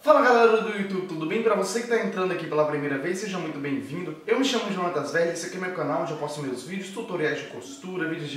Fala galera do YouTube, tudo bem? Para você que está entrando aqui pela primeira vez, seja muito bem-vindo. Eu me chamo Jonatas Velho, esse aqui é meu canal onde eu posto meus vídeos, tutoriais de costura, vídeos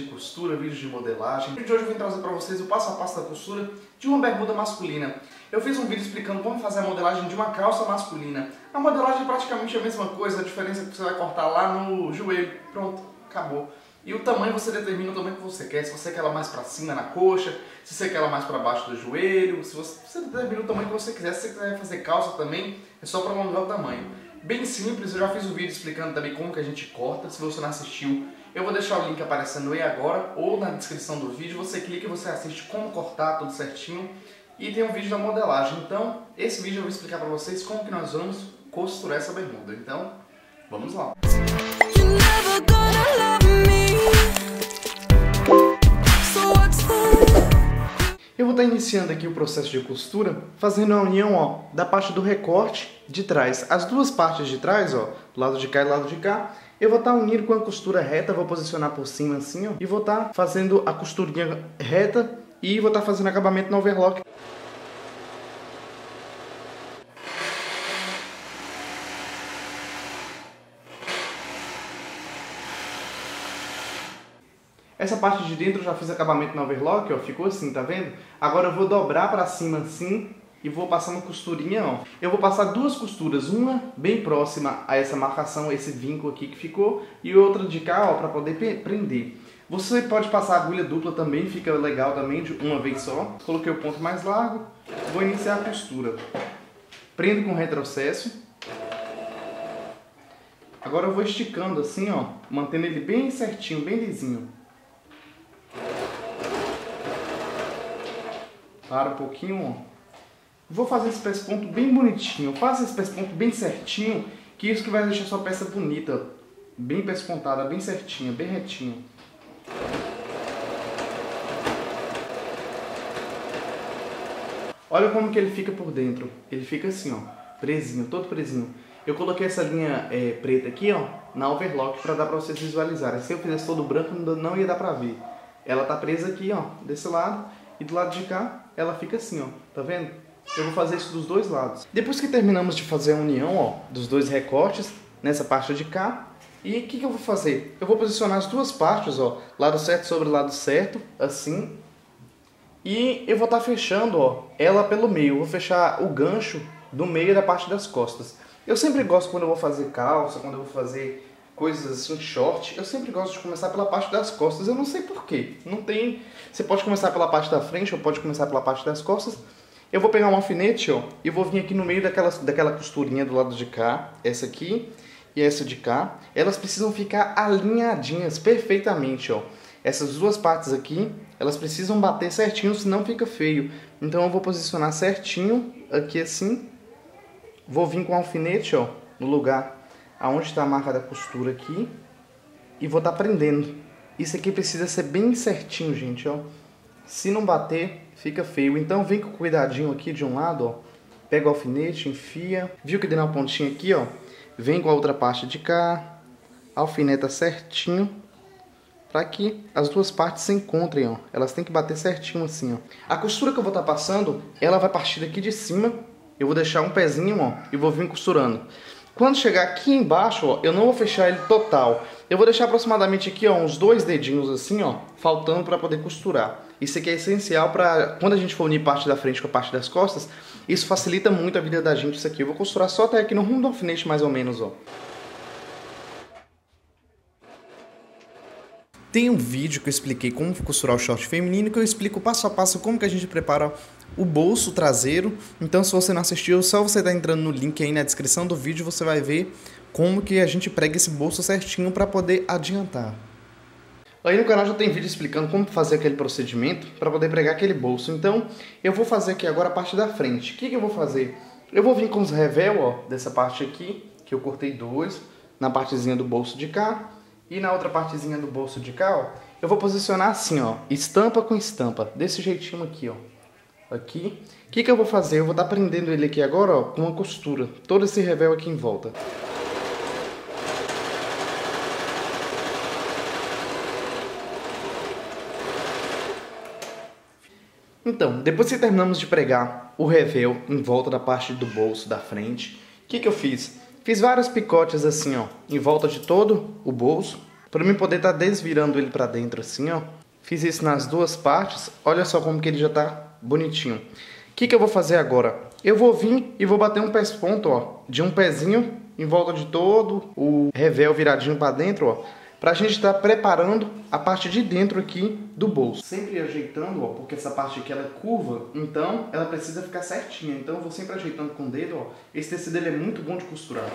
de modelagem. No vídeo de hoje eu vim trazer para vocês o passo a passo da costura de uma bermuda masculina. Eu fiz um vídeo explicando como fazer a modelagem de uma calça masculina. A modelagem é praticamente a mesma coisa, a diferença é que você vai cortar lá no joelho. Pronto, acabou. E o tamanho você determina o tamanho que você quer, se você quer ela mais para cima na coxa, se você quer ela mais para baixo do joelho, se você determina o tamanho que você quiser. Se você quiser fazer calça também, é só para alongar o tamanho. Bem simples, eu já fiz um vídeo explicando também como que a gente corta, se você não assistiu, eu vou deixar o link aparecendo aí agora ou na descrição do vídeo, você clica e você assiste como cortar tudo certinho. E tem um vídeo da modelagem, então esse vídeo eu vou explicar para vocês como que nós vamos costurar essa bermuda. Então, vamos lá! Eu vou estar iniciando aqui o processo de costura, fazendo a união da parte do recorte de trás. As duas partes de trás, do lado de cá e do lado de cá, eu vou estar unindo com a costura reta, vou posicionar por cima assim, e vou estar fazendo a costurinha reta e vou estar fazendo acabamento no overlock. Essa parte de dentro eu já fiz acabamento no overlock, ficou assim, tá vendo? Agora eu vou dobrar pra cima assim e vou passar uma costurinha, Eu vou passar duas costuras, uma bem próxima a essa marcação, esse vínculo aqui que ficou, e outra de cá, pra poder prender. Você pode passar agulha dupla também, fica legal também, de uma vez só. Coloquei o ponto mais largo, vou iniciar a costura. Prendo com retrocesso. Agora eu vou esticando assim, mantendo ele bem certinho, bem lisinho. Para um pouquinho, Vou fazer esse pesponto bem bonitinho. Faça esse pesponto bem certinho, que isso que vai deixar sua peça bonita. Bem pespontada, bem certinha, bem retinha. Olha como que ele fica por dentro. Ele fica assim, presinho, todo presinho. Eu coloquei essa linha preta aqui, na overlock, para dar para vocês visualizarem. Se eu fizesse todo branco, não ia dar para ver. Ela tá presa aqui, desse lado. E do lado de cá, ela fica assim, tá vendo? Eu vou fazer isso dos dois lados. Depois que terminamos de fazer a união, dos dois recortes, nessa parte de cá. E o que eu vou fazer? Eu vou posicionar as duas partes, lado certo sobre lado certo, assim. E eu vou estar fechando, ela pelo meio. Eu vou fechar o gancho do meio da parte das costas. Eu sempre gosto, quando eu vou fazer calça, quando eu vou fazer coisas assim, short, eu sempre gosto de começar pela parte das costas. Eu não sei porquê. Não tem... Você pode começar pela parte da frente ou pode começar pela parte das costas. Eu vou pegar um alfinete, e vou vir aqui no meio daquela costurinha do lado de cá. Essa aqui e essa de cá. Elas precisam ficar alinhadinhas perfeitamente, Essas duas partes aqui, elas precisam bater certinho, senão fica feio. Então eu vou posicionar certinho aqui assim. Vou vir com o alfinete, no lugar aonde está a marca da costura aqui. E vou estar prendendo. Isso aqui precisa ser bem certinho, gente, Se não bater, fica feio. Então vem com cuidadinho aqui de um lado, Pega o alfinete, enfia. Viu que deu uma pontinha aqui, Vem com a outra parte de cá. Alfineta certinho. Para que as duas partes se encontrem, Elas têm que bater certinho assim, A costura que eu vou estar passando, ela vai partir daqui de cima. Eu vou deixar um pezinho, e vou vir costurando. Quando chegar aqui embaixo, eu não vou fechar ele total. Eu vou deixar aproximadamente aqui, uns 2 dedinhos assim, faltando para poder costurar. Isso aqui é essencial para quando a gente for unir parte da frente com a parte das costas, isso facilita muito a vida da gente, isso aqui. Eu vou costurar só até aqui no rumo do alfinete, mais ou menos, Tem um vídeo que eu expliquei como costurar o short feminino, que eu explico passo a passo como que a gente prepara o bolso traseiro. Então, se você não assistiu, só você tá entrando no link aí na descrição do vídeo, você vai ver como que a gente prega esse bolso certinho para poder adiantar. Aí no canal já tem vídeo explicando como fazer aquele procedimento para poder pregar aquele bolso. Então, eu vou fazer aqui agora a parte da frente. O que eu vou fazer? Eu vou vir com os revel, dessa parte aqui, que eu cortei 2, na partezinha do bolso de cá. E na outra partezinha do bolso de cá, eu vou posicionar assim, estampa com estampa, desse jeitinho aqui, Aqui. O que eu vou fazer? Eu vou estar prendendo ele aqui agora, com uma costura. Todo esse revel aqui em volta. Então, depois que terminamos de pregar o revel em volta da parte do bolso da frente, o que eu fiz? Fiz vários picotes assim, ó, em volta de todo o bolso, para mim poder estar desvirando ele para dentro assim, ó. Fiz isso nas duas partes, olha só como que ele já tá bonitinho. O que eu vou fazer agora? Eu vou vir e vou bater um pesponto, ó, de um pezinho em volta de todo o revel viradinho para dentro, ó, pra gente estar preparando a parte de dentro aqui do bolso. Sempre ajeitando, ó, porque essa parte aqui ela é curva, então ela precisa ficar certinha. Então eu vou sempre ajeitando com o dedo, ó. Esse tecido ele é muito bom de costurar.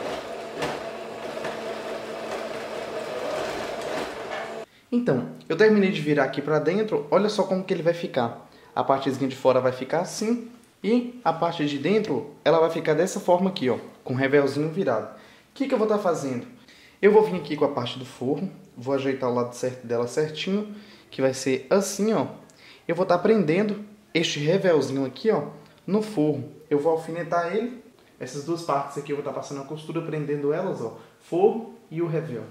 Então, eu terminei de virar aqui pra dentro, olha só como que ele vai ficar. A partezinha de fora vai ficar assim e a parte de dentro ela vai ficar dessa forma aqui, ó, com o revelzinho virado. O que eu vou estar fazendo? Eu vou vir aqui com a parte do forro, vou ajeitar o lado certo dela certinho, que vai ser assim, ó. Eu vou estar prendendo este revelzinho aqui, ó, no forro. Eu vou alfinetar ele, essas duas partes aqui eu vou estar passando a costura, prendendo elas, ó, forro e o revel.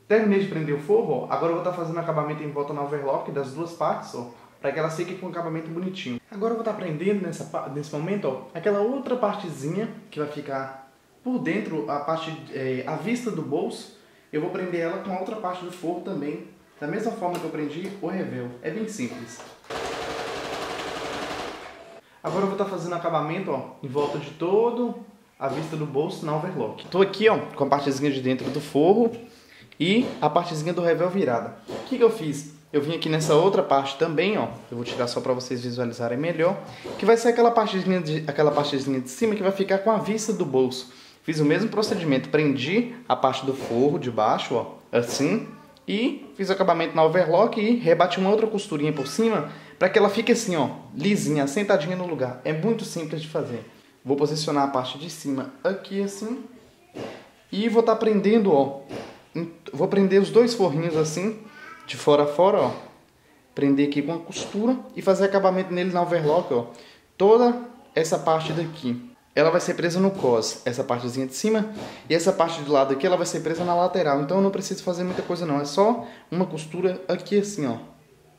Terminei de prender o forro, ó. Agora eu vou estar fazendo acabamento em volta na overlock das duas partes, ó, para que elas fiquem com um acabamento bonitinho. Agora eu vou estar prendendo nesse momento, ó, aquela outra partezinha que vai ficar por dentro, a vista do bolso. Eu vou prender ela com a outra parte do forro também, da mesma forma que eu prendi o revel. É bem simples. Agora eu vou estar fazendo acabamento, ó, em volta de todo a vista do bolso na overlock. Estou aqui, ó, com a partezinha de dentro do forro e a partezinha do revel virada. O que eu fiz? Eu vim aqui nessa outra parte também, ó. Eu vou tirar só para vocês visualizarem melhor. Que vai ser aquela partezinha de cima que vai ficar com a vista do bolso. Fiz o mesmo procedimento. Prendi a parte do forro de baixo, ó. Assim. E fiz o acabamento na overlock e rebati uma outra costurinha por cima. Para que ela fique assim, ó. Lisinha, sentadinha no lugar. É muito simples de fazer. Vou posicionar a parte de cima aqui assim. E vou estar prendendo, ó. Vou prender os dois forrinhos assim, de fora a fora, ó. Prender aqui com a costura e fazer acabamento nele na overlock, ó. Toda essa parte daqui, ela vai ser presa no cos, essa partezinha de cima. E essa parte do lado aqui, ela vai ser presa na lateral. Então eu não preciso fazer muita coisa não, é só uma costura aqui assim, ó.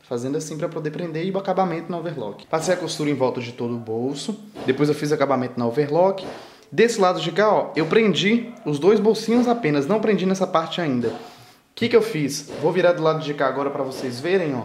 Fazendo assim para poder prender e o acabamento na overlock. Passei a costura em volta de todo o bolso. Depois eu fiz acabamento na overlock. Desse lado de cá, ó, eu prendi os dois bolsinhos apenas, não prendi nessa parte ainda. O que eu fiz? Vou virar do lado de cá agora para vocês verem, ó.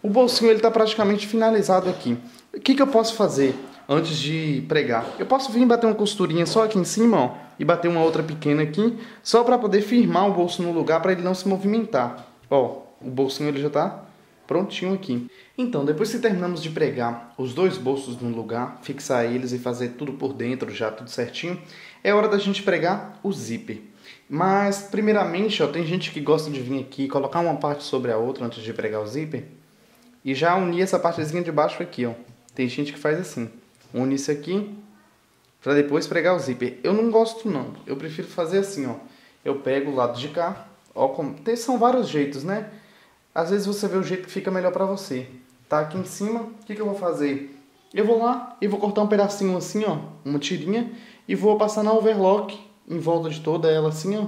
O bolsinho ele tá praticamente finalizado aqui. O que eu posso fazer antes de pregar? Eu posso vir bater uma costurinha só aqui em cima, ó, e bater uma outra pequena aqui, só para poder firmar o bolso no lugar para ele não se movimentar. Ó, o bolsinho ele já tá prontinho aqui. Então, depois que terminamos de pregar os dois bolsos no lugar, fixar eles e fazer tudo por dentro já, tudo certinho, é hora da gente pregar o zíper. Mas, primeiramente, ó, tem gente que gosta de vir aqui, colocar uma parte sobre a outra antes de pregar o zíper e já unir essa partezinha de baixo aqui, ó. Tem gente que faz assim, une isso aqui para depois pregar o zíper. Eu não gosto não, eu prefiro fazer assim, ó. Eu pego o lado de cá, ó, são vários jeitos, né? Às vezes você vê o jeito que fica melhor pra você. Tá aqui em cima, o que eu vou fazer? Eu vou lá e vou cortar um pedacinho assim, ó, uma tirinha, e vou passar na overlock em volta de toda ela assim, ó.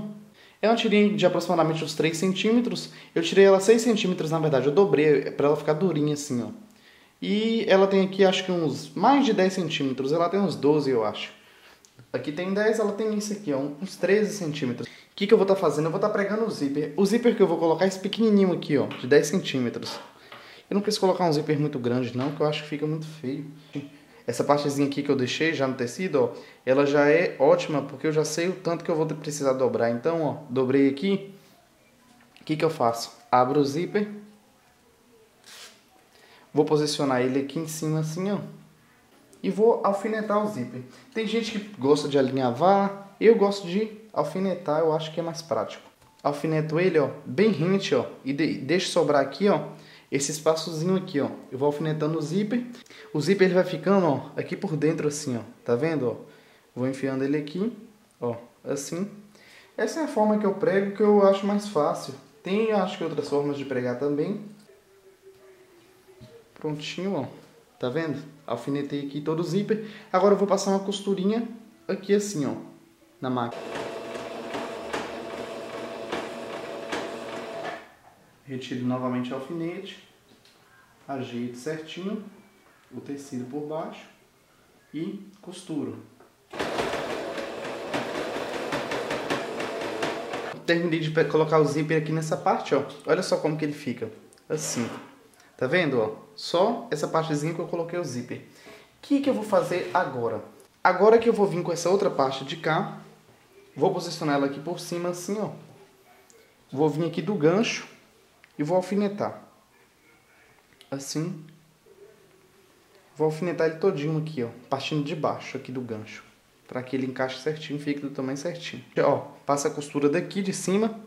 É uma tirinha de aproximadamente uns 3 centímetros. Eu tirei ela 6 centímetros, na verdade, eu dobrei pra ela ficar durinha assim, ó. E ela tem aqui, acho que uns mais de 10 centímetros, ela tem uns 12, eu acho. Aqui tem 10, ela tem isso aqui, ó, uns 13 centímetros. O que eu vou estar fazendo? Eu vou estar pregando o zíper. O zíper que eu vou colocar é esse pequenininho aqui, ó, de 10 centímetros. Eu não preciso colocar um zíper muito grande não, que eu acho que fica muito feio. Essa partezinha aqui que eu deixei já no tecido, ó, ela já é ótima, porque eu já sei o tanto que eu vou precisar dobrar. Então, ó, dobrei aqui. O que eu faço? Abro o zíper. Vou posicionar ele aqui em cima assim, ó. E vou alfinetar o zíper. Tem gente que gosta de alinhavar, eu gosto de alfinetar, eu acho que é mais prático. Alfineto ele, ó, bem rente, ó, e deixo sobrar aqui, ó, esse espaçozinho aqui, ó. Eu vou alfinetando o zíper. O zíper ele vai ficando, ó, aqui por dentro assim, ó. Tá vendo, ó? Vou enfiando ele aqui, ó, assim. Essa é a forma que eu prego, que eu acho mais fácil. Tem, acho que outras formas de pregar também. Prontinho, ó. Tá vendo? Alfinetei aqui todo o zíper. Agora eu vou passar uma costurinha aqui assim, ó, na máquina. Retire novamente o alfinete, ajeite certinho o tecido por baixo e costuro. Terminei de colocar o zíper aqui nessa parte, ó. Olha só como que ele fica, assim. Tá vendo, ó? Só essa partezinha que eu coloquei o zíper. O que eu vou fazer agora? Agora que eu vou vir com essa outra parte de cá, vou posicionar ela aqui por cima, assim, ó. Vou vir aqui do gancho e vou alfinetar. Assim. Vou alfinetar ele todinho aqui, ó. Partindo de baixo aqui do gancho. Para que ele encaixe certinho e fique do tamanho certinho. Ó, passa a costura daqui de cima,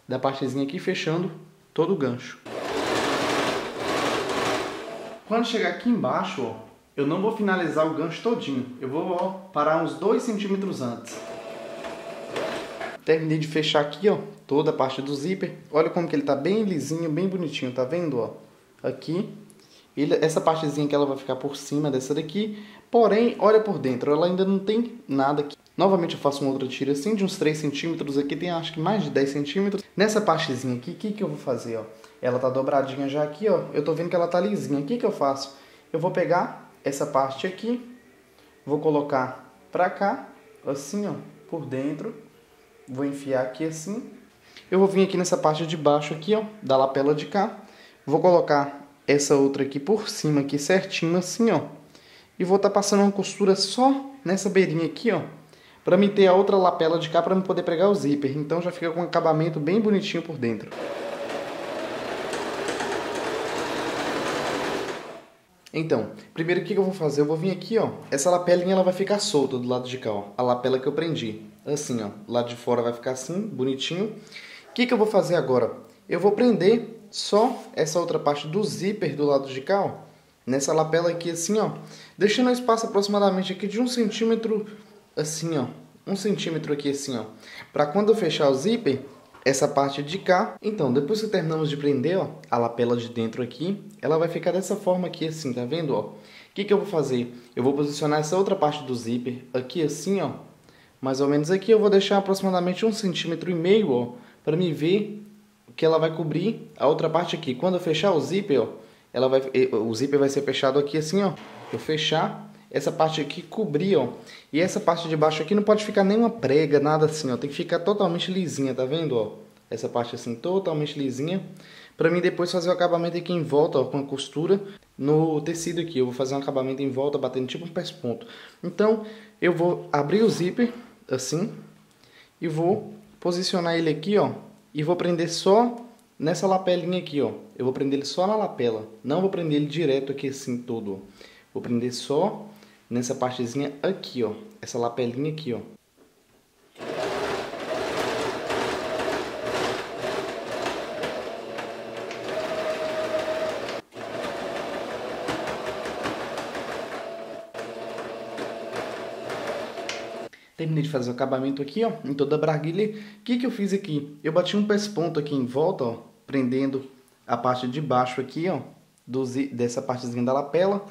da partezinha aqui, fechando todo o gancho. Quando chegar aqui embaixo, ó, eu não vou finalizar o gancho todinho. Eu vou, ó, parar uns 2 centímetros antes. Terminei de fechar aqui, ó, toda a parte do zíper. Olha como que ele tá bem lisinho, bem bonitinho, tá vendo, ó? Aqui. Essa partezinha que ela vai ficar por cima dessa daqui. Porém, olha por dentro, ela ainda não tem nada aqui. Novamente eu faço uma outra tira assim, de uns 3 centímetros. Aqui tem acho que mais de 10 centímetros. Nessa partezinha aqui, o que eu vou fazer, ó? Ela tá dobradinha já aqui, ó. Eu tô vendo que ela tá lisinha. O que eu faço? Eu vou pegar essa parte aqui, vou colocar pra cá, assim, ó, por dentro. Vou enfiar aqui assim. Eu vou vir aqui nessa parte de baixo aqui, ó, da lapela de cá. Vou colocar essa outra aqui por cima, aqui certinho, assim, ó. E vou estar passando uma costura só nessa beirinha aqui, ó. Pra me ter a outra lapela de cá, pra me poder pregar o zíper. Então já fica com um acabamento bem bonitinho por dentro. Então, primeiro o que eu vou fazer? Eu vou vir aqui, ó. Essa lapelinha ela vai ficar solta do lado de cá, ó. A lapela que eu prendi. Assim, ó. O lado de fora vai ficar assim, bonitinho. O que eu vou fazer agora? Eu vou prender só essa outra parte do zíper do lado de cá, ó. Nessa lapela aqui, assim, ó. Deixando um espaço aproximadamente aqui de 1 centímetro, assim, ó. 1 centímetro aqui, assim, ó. Pra quando eu fechar o zíper, essa parte de cá. Então, depois que terminamos de prender, ó, a lapela de dentro aqui, ela vai ficar dessa forma aqui, assim, tá vendo, ó? O que eu vou fazer? Eu vou posicionar essa outra parte do zíper aqui, assim, ó. Mais ou menos aqui, eu vou deixar aproximadamente 1,5 centímetros, ó, pra me ver que ela vai cobrir a outra parte aqui. Quando eu fechar o zíper, ó, o zíper vai ser fechado aqui, assim, ó. Eu fechar, essa parte aqui cobrir, ó. E essa parte de baixo aqui não pode ficar nenhuma prega, nada assim, ó. Tem que ficar totalmente lisinha, tá vendo, ó? Essa parte assim, totalmente lisinha. Pra mim depois fazer o acabamento aqui em volta, ó, com a costura no tecido aqui. Eu vou fazer um acabamento em volta, batendo tipo um pesponto. Então, eu vou abrir o zíper, assim. E vou posicionar ele aqui, ó. E vou prender só nessa lapelinha aqui, ó. Eu vou prender ele só na lapela. Não vou prender ele direto aqui assim todo, ó. Vou prender só nessa partezinha aqui, ó. Essa lapelinha aqui, ó. Terminei de fazer o acabamento aqui, ó, em toda a braguilha. O que eu fiz aqui? Eu bati um pesponto aqui em volta, ó, prendendo a parte de baixo aqui, ó, dessa partezinha da lapela.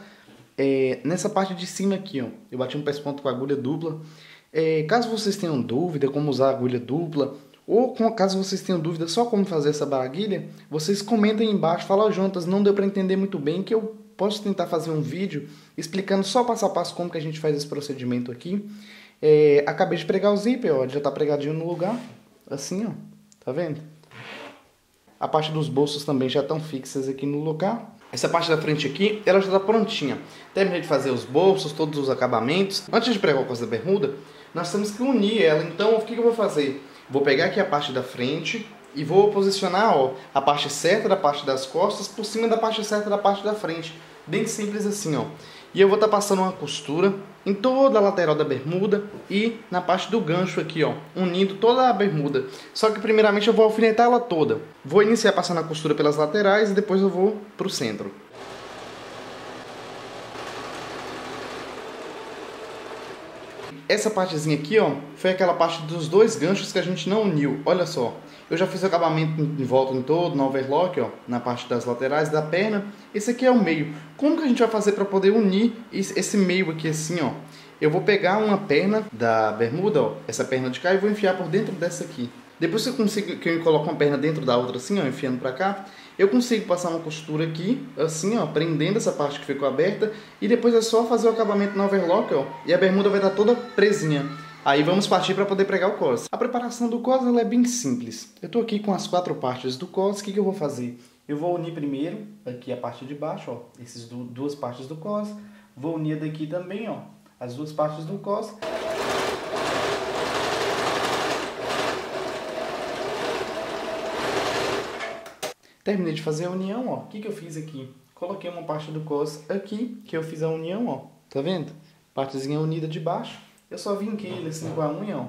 Nessa parte de cima aqui, ó, eu bati um pesponto com agulha dupla. Caso vocês tenham dúvida como usar a agulha dupla, ou caso vocês tenham dúvida só como fazer essa braguilha, vocês comentem aí embaixo, falam, Jonatas, não deu para entender muito bem, que eu posso tentar fazer um vídeo explicando só passo a passo como que a gente faz esse procedimento aqui. Acabei de pregar o zíper, ó, já tá pregadinho no lugar, assim, ó, tá vendo? A parte dos bolsos também já estão fixas aqui no lugar. Essa parte da frente aqui, ela já tá prontinha. Terminei de fazer os bolsos, todos os acabamentos. Antes de pregar o coisa da bermuda, nós temos que unir ela. Então, o que eu vou fazer? Vou pegar aqui a parte da frente e vou posicionar, ó, a parte certa da parte das costas por cima da parte certa da parte da frente. Bem simples assim, ó. E eu vou estar passando uma costura em toda a lateral da bermuda e na parte do gancho aqui, ó, unindo toda a bermuda. Só que primeiramente eu vou alfinetar ela toda. Vou iniciar passando a costura pelas laterais e depois eu vou pro centro. Essa partezinha aqui, ó, foi aquela parte dos 2 ganchos que a gente não uniu. Olha só, eu já fiz o acabamento em volta em todo, no overlock, ó, na parte das laterais da perna. Esse aqui é o meio. Como que a gente vai fazer para poder unir esse meio aqui assim, ó? Eu vou pegar uma perna da bermuda, ó, essa perna de cá, e vou enfiar por dentro dessa aqui. Depois que eu coloco uma perna dentro da outra assim, ó, enfiando pra cá, eu consigo passar uma costura aqui, assim, ó, prendendo essa parte que ficou aberta, e depois é só fazer o acabamento no overlock, ó, e a bermuda vai estar toda presinha. Aí vamos partir para poder pregar o cos. A preparação do cos ela é bem simples. Eu tô aqui com as 4 partes do cos, o que eu vou fazer? Eu vou unir primeiro, aqui a parte de baixo, ó, essas duas partes do cos, vou unir daqui também, ó, as 2 partes do cos. Terminei de fazer a união, ó. O que eu fiz aqui? Coloquei uma parte do cos aqui, que eu fiz a união, ó. Tá vendo? Partezinha unida de baixo. Eu só vinquei ele assim com a unha, ó.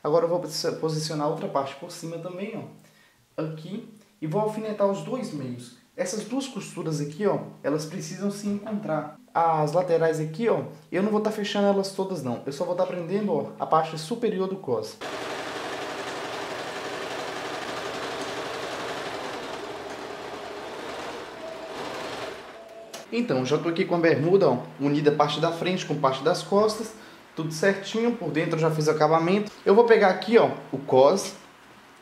Agora eu vou posicionar outra parte por cima também, ó. Aqui. E vou alfinetar os 2 meios. Essas 2 costuras aqui, ó, elas precisam se encontrar. As laterais aqui, ó, eu não vou estar fechando elas todas, não. Eu só vou estar prendendo, ó, a parte superior do cos. Então, já estou aqui com a bermuda, ó, unida a parte da frente com parte das costas, tudo certinho, por dentro eu já fiz o acabamento. Eu vou pegar aqui, ó, o cos,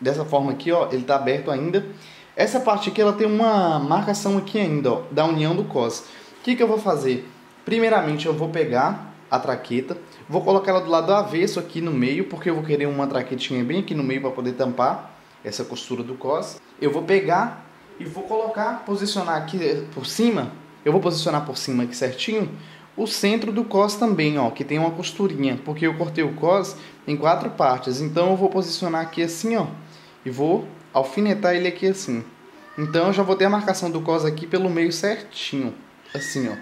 dessa forma aqui, ó, ele está aberto ainda. Essa parte aqui, ela tem uma marcação aqui ainda, ó, da união do cos. O que eu vou fazer? Primeiramente, eu vou pegar a traqueta, vou colocar ela do lado avesso aqui no meio, porque eu vou querer uma traquetinha bem aqui no meio para poder tampar essa costura do cos. Eu vou pegar e vou colocar, posicionar aqui por cima. Eu vou posicionar por cima aqui certinho o centro do cos também, ó, que tem uma costurinha, porque eu cortei o cos em 4 partes. Então eu vou posicionar aqui assim, ó, e vou alfinetar ele aqui assim. Então eu já vou ter a marcação do cos aqui pelo meio certinho, assim, ó.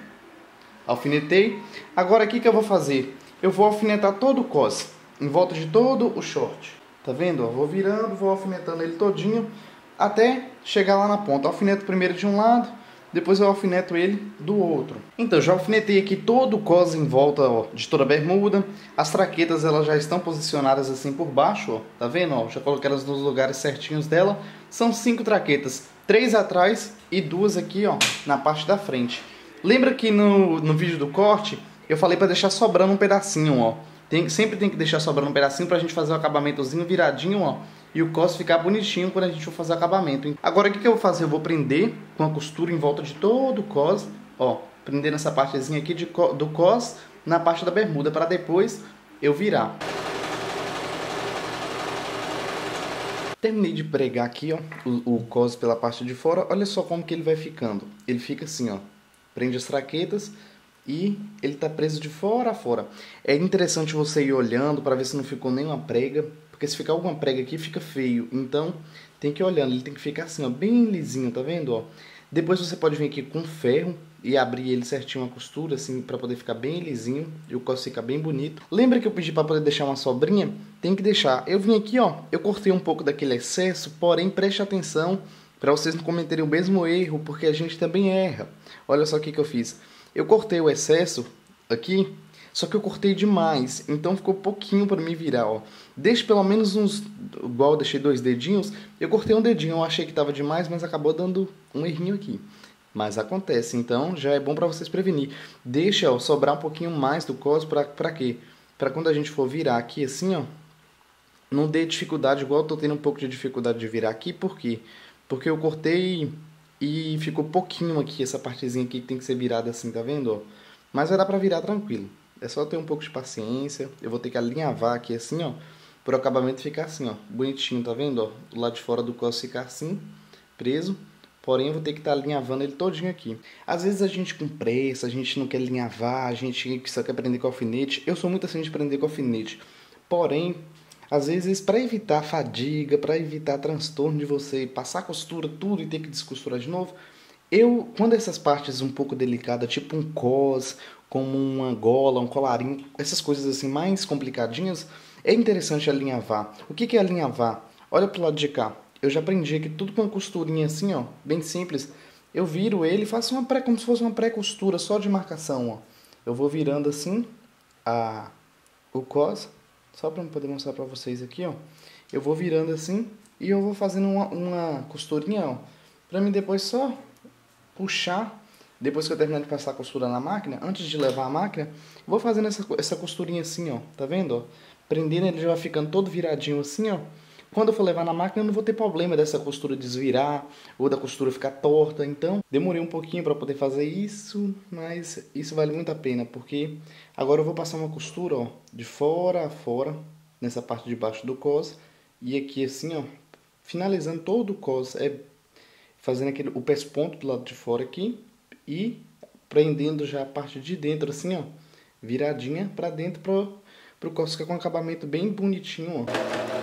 Alfinetei. Agora aqui que eu vou fazer? Eu vou alfinetar todo o cos, em volta de todo o short. Tá vendo? Ó, vou virando, vou alfinetando ele todinho até chegar lá na ponta. Alfineto primeiro de um lado, depois eu alfineto ele do outro. Então, já alfinetei aqui todo o cos em volta, ó, de toda a bermuda. As traquetas, elas já estão posicionadas assim por baixo, ó. Tá vendo? Ó, já coloquei elas nos lugares certinhos dela. São 5 traquetas, 3 atrás e 2 aqui, ó, na parte da frente. Lembra que no vídeo do corte, eu falei para deixar sobrando um pedacinho, ó. Sempre tem que deixar sobrando um pedacinho pra gente fazer o acabamentozinho viradinho, ó. E o cos ficar bonitinho quando a gente for fazer o acabamento. Agora o que eu vou fazer? Eu vou prender com a costura em volta de todo o cos, ó, prendendo essa partezinha aqui do cos na parte da bermuda, para depois eu virar. Terminei de pregar aqui, ó, o cos pela parte de fora. Olha só como que ele vai ficando. Ele fica assim, ó, prende as traquetas e ele tá preso de fora a fora. É interessante você ir olhando para ver se não ficou nenhuma prega. Porque se ficar alguma prega aqui, fica feio. Então, tem que ir olhando. Ele tem que ficar assim, ó, bem lisinho, tá vendo? Ó? Depois você pode vir aqui com ferro e abrir ele certinho a costura, assim, para poder ficar bem lisinho. E o cos fica bem bonito. Lembra que eu pedi para poder deixar uma sobrinha? Tem que deixar. Eu vim aqui, ó, eu cortei um pouco daquele excesso, porém, preste atenção para vocês não cometerem o mesmo erro, porque a gente também erra. Olha só o que eu fiz. Eu cortei o excesso aqui, só que eu cortei demais, então ficou pouquinho para me virar, ó. Deixe pelo menos uns, igual eu deixei 2 dedinhos, eu cortei um dedinho, eu achei que estava demais, mas acabou dando um errinho aqui. Mas acontece, então já é bom para vocês prevenir. Deixa, ó, sobrar um pouquinho mais do cos para quê? Para quando a gente for virar aqui assim, ó, não dê dificuldade, igual eu tô tendo um pouco de dificuldade de virar aqui, por quê? Porque eu cortei e ficou pouquinho aqui, essa partezinha aqui que tem que ser virada assim, tá vendo, ó? Mas vai dar para virar tranquilo. É só ter um pouco de paciência. Eu vou ter que alinhavar aqui assim, ó, para o acabamento ficar assim, ó, bonitinho, tá vendo, ó? Do lado de fora do cos ficar assim, preso. Porém, eu vou ter que estar alinhavando ele todinho aqui. Às vezes a gente com pressa, a gente não quer alinhavar, a gente só quer prender com alfinete. Eu sou muito assim de prender com alfinete. Porém, às vezes, para evitar fadiga, para evitar transtorno de você passar costura tudo e ter que descosturar de novo, quando essas partes um pouco delicadas, tipo um cos, como uma gola, um colarinho, essas coisas assim mais complicadinhas, é interessante alinhavar. O que é alinhavar? Olha pro lado de cá. Eu já aprendi aqui tudo com uma costurinha assim, ó, bem simples. Eu viro ele e faço como se fosse uma pré-costura só de marcação, ó. Eu vou virando assim o cos, só para poder mostrar para vocês aqui, ó. Eu vou virando assim e eu vou fazendo uma costurinha, ó, para mim depois só puxar. Depois que eu terminar de passar a costura na máquina, antes de levar a máquina, vou fazendo essa costurinha assim, ó. Tá vendo, ó? Prendendo, ele já vai ficando todo viradinho assim, ó. Quando eu for levar na máquina, eu não vou ter problema dessa costura desvirar ou da costura ficar torta. Então, demorei um pouquinho para poder fazer isso, mas isso vale muito a pena, porque agora eu vou passar uma costura, ó, de fora a fora, nessa parte de baixo do cos, e aqui assim, ó, finalizando todo o cos, fazendo o pesponto do lado de fora aqui e prendendo já a parte de dentro assim, ó, viradinha para dentro pro cos ficar com um acabamento bem bonitinho, ó.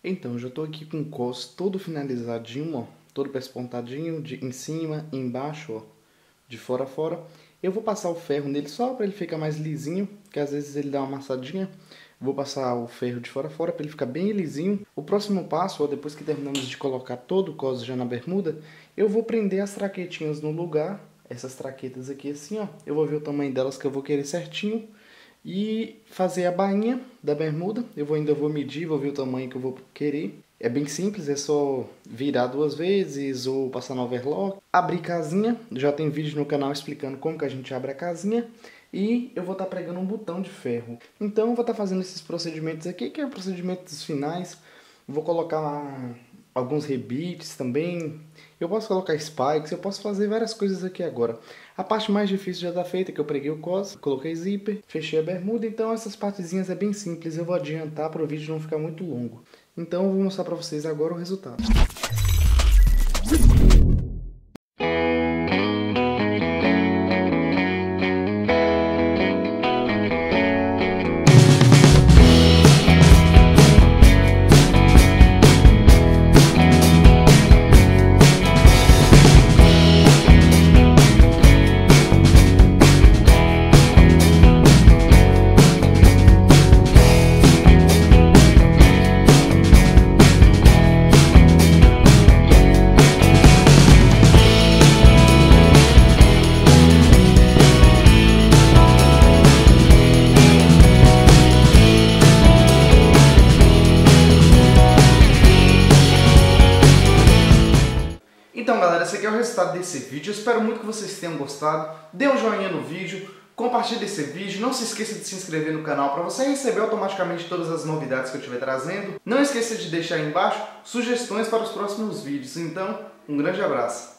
Então, eu já estou aqui com o cos todo finalizadinho, ó, todo pespontadinho, em cima, embaixo, ó, de fora a fora. Eu vou passar o ferro nele só para ele ficar mais lisinho, que às vezes ele dá uma amassadinha. Vou passar o ferro de fora a fora para ele ficar bem lisinho. O próximo passo, ó, depois que terminamos de colocar todo o cos já na bermuda, eu vou prender as traquetinhas no lugar. Essas traquetas aqui assim, ó, eu vou ver o tamanho delas que eu vou querer certinho. E fazer a bainha da bermuda, ainda vou medir, vou ver o tamanho que eu vou querer. É bem simples, é só virar 2 vezes ou passar no overlock. Abrir casinha, já tem vídeo no canal explicando como que a gente abre a casinha. E eu vou estar pregando um botão de ferro. Então eu vou estar fazendo esses procedimentos aqui, que é o procedimento dos finais. Vou colocar alguns rebites também. Eu posso colocar spikes, eu posso fazer várias coisas aqui agora. A parte mais difícil já está feita, que eu preguei o cos, coloquei zíper, fechei a bermuda. Então essas partezinhas é bem simples, eu vou adiantar para o vídeo não ficar muito longo. Então eu vou mostrar para vocês agora o resultado. Então galera, esse aqui é o resultado desse vídeo, eu espero muito que vocês tenham gostado, dê um joinha no vídeo, compartilhe esse vídeo, não se esqueça de se inscrever no canal para você receber automaticamente todas as novidades que eu estiver trazendo. Não esqueça de deixar aí embaixo sugestões para os próximos vídeos, então um grande abraço!